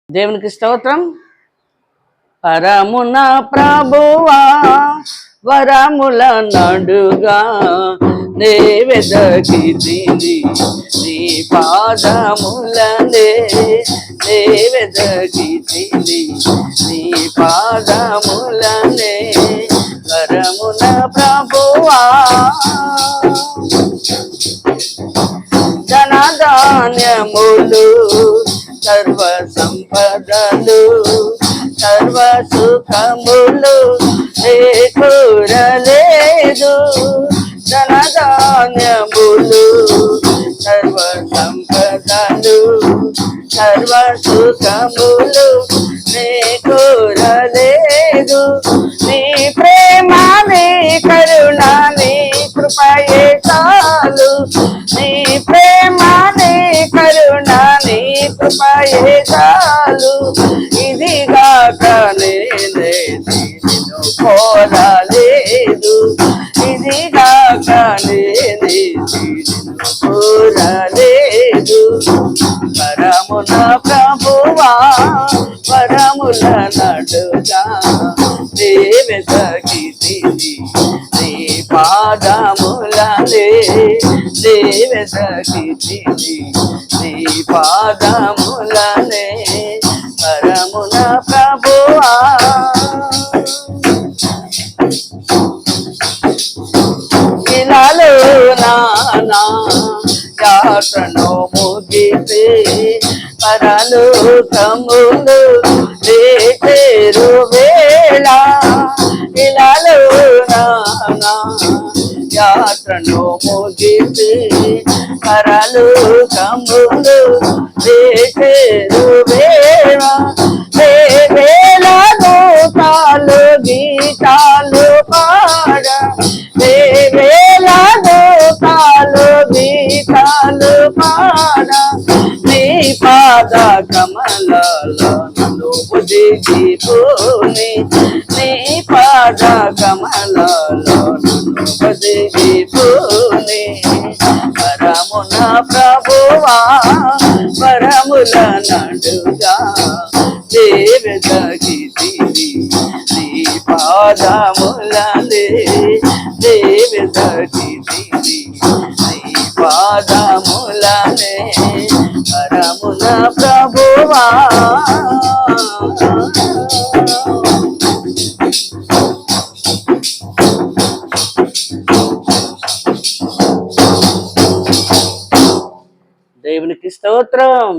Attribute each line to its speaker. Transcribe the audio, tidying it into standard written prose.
Speaker 1: దేవునికి స్తోత్రం. పరమున ప్రభువా వరముల నడుగా నే వెదకితిని నీ పాదములనే నే వెదకితిని నీ పాదములనే పరమున ప్రభువా ధనధాన్యములు సర్వ సంపదలు సర్వ సుఖములు చేకూరలేదు. ధనధాన్యములు సర్వ సంపదలు సర్వ సుఖములు చేకూరలేదు. నీ ప్రేమ నీ కరుణ నీ కృపయే చాలు. నీ ప్రేమ నీ కరుణ నీ కృపయే చాలు. ఇదిగాక నేనే నిన్ను కోరలేదు. ఇదిగాక నేనే నిన్ను కోరలేదు. పరమున ప్రభువా వరముల నడుగా నే వెదకితిని నీ పాదములనే నే వెదకితిని నీ పాదములనే పరమున ప్రభువా. ఇలాలో నానా యాత్రను ముగిసి పరలోకములు చేరు వేళ. ఇలాలో నానా యాత్రను ముగిసి పరలోకములు చేరు వేళ. వేల దూతాలు గీతాలు పాడ వేల దూతాలు గీతాలు పాడ నీ పాద కమలలో నన్ను దిగిపోని నీ పాద కమలలో నన్ను దిగిపోని. పరమున ప్రభువా వరముల నడుగా నే వెదకితిని నీ పాదములనే నే వెదకితిని నీ పాదములనే పరమున ప్రభువా. దేవునికి స్తోత్రం.